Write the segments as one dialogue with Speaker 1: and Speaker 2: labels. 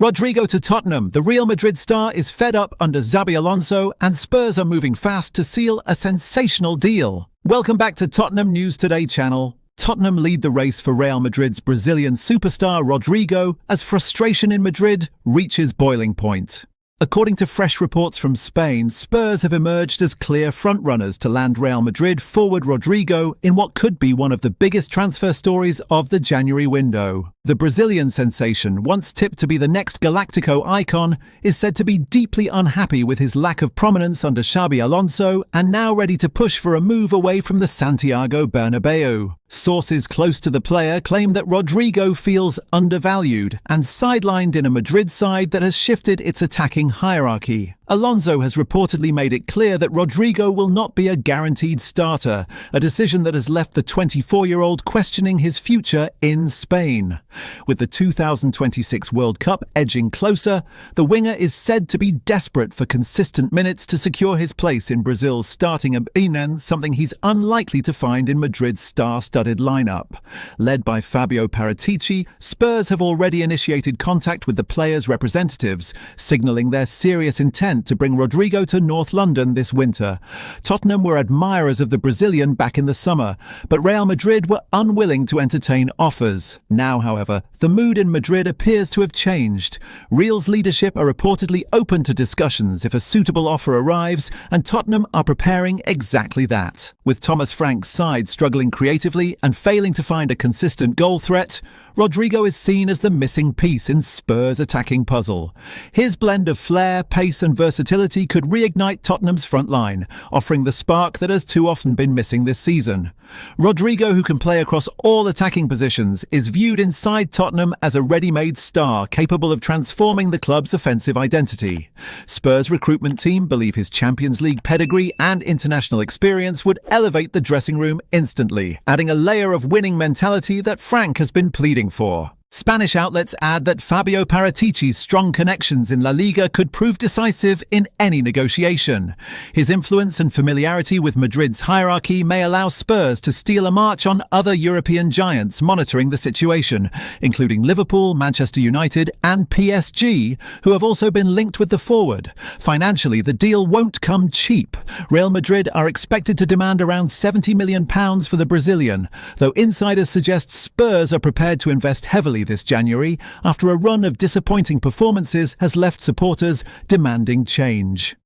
Speaker 1: Rodrygo to Tottenham. The Real Madrid star is fed up under Xabi Alonso, and Spurs are moving fast to seal a sensational deal. Welcome back to Tottenham News Today channel. Tottenham lead the race for Real Madrid's Brazilian superstar Rodrygo as frustration in Madrid reaches boiling point. According to fresh reports from Spain, Spurs have emerged as clear frontrunners to land Real Madrid forward Rodrygo in what could be one of the biggest transfer stories of the January window. The Brazilian sensation, once tipped to be the next Galáctico icon, is said to be deeply unhappy with his lack of prominence under Xabi Alonso and now ready to push for a move away from the Santiago Bernabéu. Sources close to the player claim that Rodrygo feels undervalued and sidelined in a Madrid side that has shifted its attacking hierarchy. Alonso has reportedly made it clear that Rodrygo will not be a guaranteed starter, a decision that has left the 24-year-old questioning his future in Spain. With the 2026 World Cup edging closer, the winger is said to be desperate for consistent minutes to secure his place in Brazil's starting prominence, something he's unlikely to find in Madrid's star-studded lineup. Led by Fabio Paratici, Spurs have already initiated contact with the player's representatives, signalling their serious intent to bring Rodrygo to North London this winter. Tottenham were admirers of the Brazilian back in the summer, but Real Madrid were unwilling to entertain offers. Now, however, the mood in Madrid appears to have changed. Real's leadership are reportedly open to discussions if a suitable offer arrives, and Tottenham are preparing exactly that. With Thomas Frank's side struggling creatively and failing to find a consistent goal threat, Rodrygo is seen as the missing piece in Spurs' attacking puzzle. His blend of flair, pace and versatility could reignite Tottenham's front line, offering the spark that has too often been missing this season. Rodrygo, who can play across all attacking positions, is viewed inside Tottenham as a ready-made star capable of transforming the club's offensive identity. Spurs' recruitment team believe his Champions League pedigree and international experience would elevate the dressing room instantly, adding a layer of winning mentality that Frank has been pleading for. Spanish outlets add that Fabio Paratici's strong connections in La Liga could prove decisive in any negotiation. His influence and familiarity with Madrid's hierarchy may allow Spurs to steal a march on other European giants monitoring the situation, including Liverpool, Manchester United and PSG, who have also been linked with the forward. Financially, the deal won't come cheap. Real Madrid are expected to demand around £70 million for the Brazilian, though insiders suggest Spurs are prepared to invest heavily this January after a run of disappointing performances has left supporters demanding change.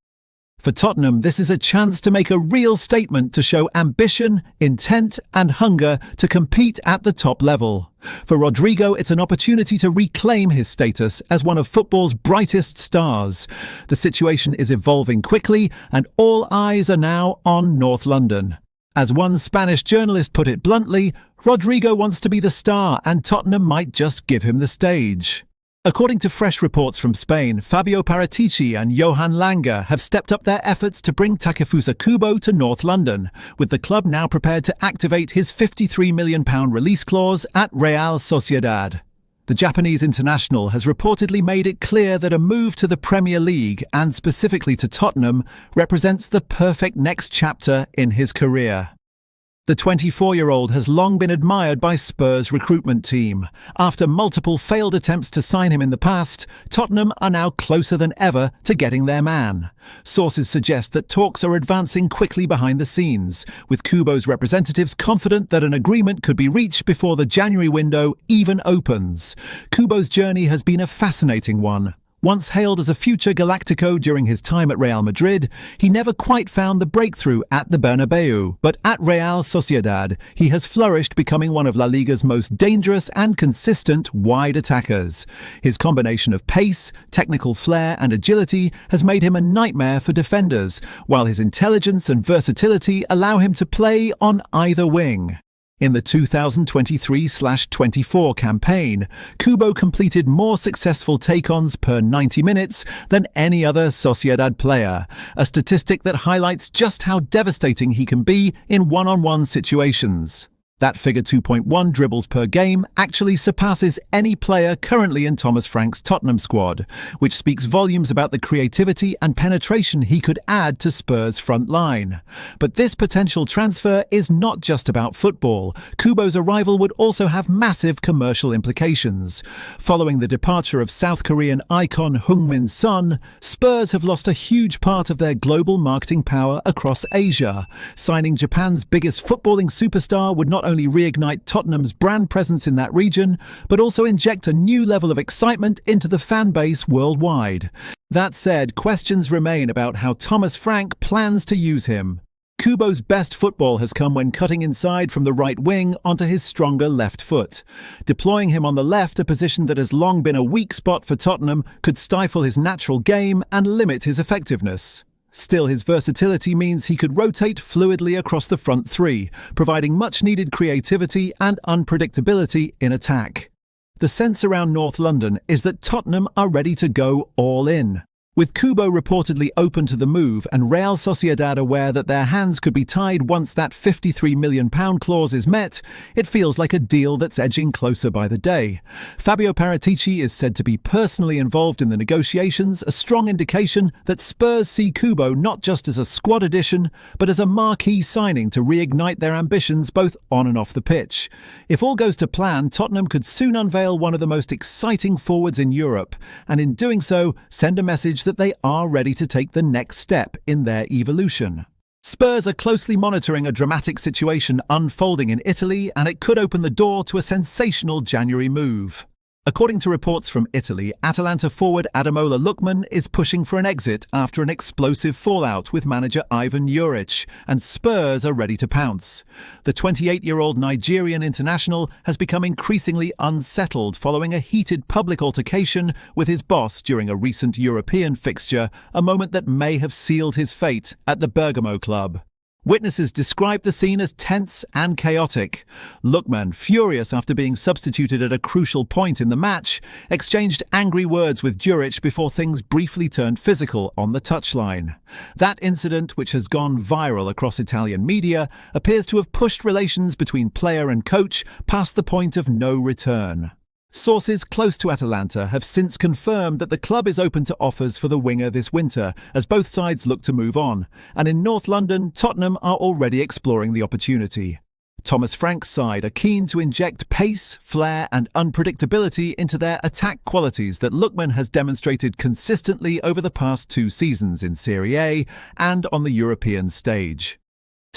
Speaker 1: For Tottenham, this is a chance to make a real statement to show ambition, intent and hunger to compete at the top level. For Rodrygo, it's an opportunity to reclaim his status as one of football's brightest stars. The situation is evolving quickly and all eyes are now on North London. As one Spanish journalist put it bluntly, Rodrygo wants to be the star and Tottenham might just give him the stage. According to fresh reports from Spain, Fabio Paratici and Johan Lange have stepped up their efforts to bring Takefusa Kubo to North London, with the club now prepared to activate his £53 million release clause at Real Sociedad. The Japanese international has reportedly made it clear that a move to the Premier League, and specifically to Tottenham, represents the perfect next chapter in his career. The 24-year-old has long been admired by Spurs' recruitment team. After multiple failed attempts to sign him in the past, Tottenham are now closer than ever to getting their man. Sources suggest that talks are advancing quickly behind the scenes, with Kubo's representatives confident that an agreement could be reached before the January window even opens. Kubo's journey has been a fascinating one. Once hailed as a future Galáctico during his time at Real Madrid, he never quite found the breakthrough at the Bernabéu, but at Real Sociedad, he has flourished, becoming one of La Liga's most dangerous and consistent wide attackers. His combination of pace, technical flair and agility has made him a nightmare for defenders, while his intelligence and versatility allow him to play on either wing. In the 2023/24 campaign, Kubo completed more successful take-ons per 90 minutes than any other Sociedad player, a statistic that highlights just how devastating he can be in one-on-one situations. That figure 2.1 dribbles per game actually surpasses any player currently in Thomas Frank's Tottenham squad, which speaks volumes about the creativity and penetration he could add to Spurs' front line. But this potential transfer is not just about football. Kubo's arrival would also have massive commercial implications. Following the departure of South Korean icon Heung-min Son, Spurs have lost a huge part of their global marketing power across Asia. Signing Japan's biggest footballing superstar would not only reignite Tottenham's brand presence in that region, but also inject a new level of excitement into the fan base worldwide. That said, questions remain about how Thomas Frank plans to use him. Kubo's best football has come when cutting inside from the right wing onto his stronger left foot. Deploying him on the left, a position that has long been a weak spot for Tottenham, could stifle his natural game and limit his effectiveness. Still, his versatility means he could rotate fluidly across the front three, providing much-needed creativity and unpredictability in attack. The sense around North London is that Tottenham are ready to go all in. With Kubo reportedly open to the move and Real Sociedad aware that their hands could be tied once that £53 million clause is met, it feels like a deal that's edging closer by the day. Fabio Paratici is said to be personally involved in the negotiations, a strong indication that Spurs see Kubo not just as a squad addition, but as a marquee signing to reignite their ambitions both on and off the pitch. If all goes to plan, Tottenham could soon unveil one of the most exciting forwards in Europe, and in doing so, send a message that they are ready to take the next step in their evolution. Spurs are closely monitoring a dramatic situation unfolding in Italy, and it could open the door to a sensational January move. According to reports from Italy, Atalanta forward Ademola Lookman is pushing for an exit after an explosive fallout with manager Ivan Juric, and Spurs are ready to pounce. The 28-year-old Nigerian international has become increasingly unsettled following a heated public altercation with his boss during a recent European fixture, a moment that may have sealed his fate at the Bergamo club. Witnesses described the scene as tense and chaotic. Lookman, furious after being substituted at a crucial point in the match, exchanged angry words with Juric before things briefly turned physical on the touchline. That incident, which has gone viral across Italian media, appears to have pushed relations between player and coach past the point of no return. Sources close to Atalanta have since confirmed that the club is open to offers for the winger this winter, as both sides look to move on, and in North London, Tottenham are already exploring the opportunity. Thomas Frank's side are keen to inject pace, flair and unpredictability into their attack qualities that Lookman has demonstrated consistently over the past 2 seasons in Serie A and on the European stage.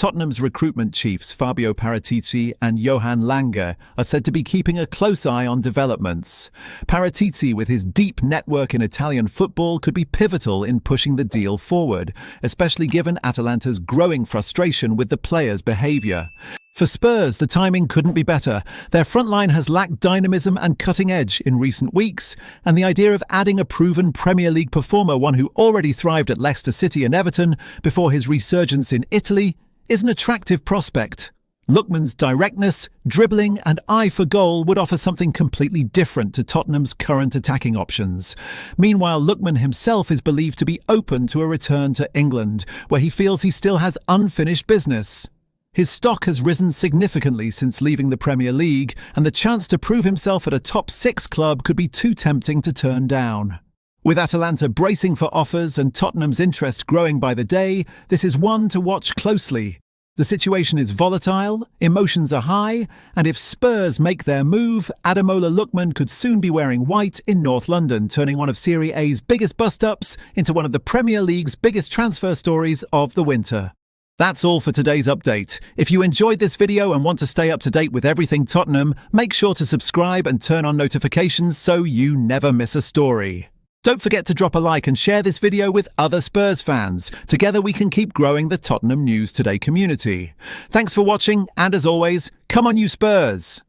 Speaker 1: Tottenham's recruitment chiefs Fabio Paratici and Johan Lange are said to be keeping a close eye on developments. Paratici, with his deep network in Italian football, could be pivotal in pushing the deal forward, especially given Atalanta's growing frustration with the players' behaviour. For Spurs, the timing couldn't be better. Their front line has lacked dynamism and cutting edge in recent weeks, and the idea of adding a proven Premier League performer, one who already thrived at Leicester City and Everton before his resurgence in Italy, is an attractive prospect. Lookman's directness, dribbling and eye for goal would offer something completely different to Tottenham's current attacking options. Meanwhile, Lookman himself is believed to be open to a return to England, where he feels he still has unfinished business. His stock has risen significantly since leaving the Premier League, and the chance to prove himself at a top 6 club could be too tempting to turn down. With Atalanta bracing for offers and Tottenham's interest growing by the day, this is one to watch closely. The situation is volatile, emotions are high, and if Spurs make their move, Ademola Lookman could soon be wearing white in North London, turning one of Serie A's biggest bust-ups into one of the Premier League's biggest transfer stories of the winter. That's all for today's update. If you enjoyed this video and want to stay up to date with everything Tottenham, make sure to subscribe and turn on notifications so you never miss a story. Don't forget to drop a like and share this video with other Spurs fans. Together we can keep growing the Tottenham News Today community. Thanks for watching, and as always, come on you Spurs!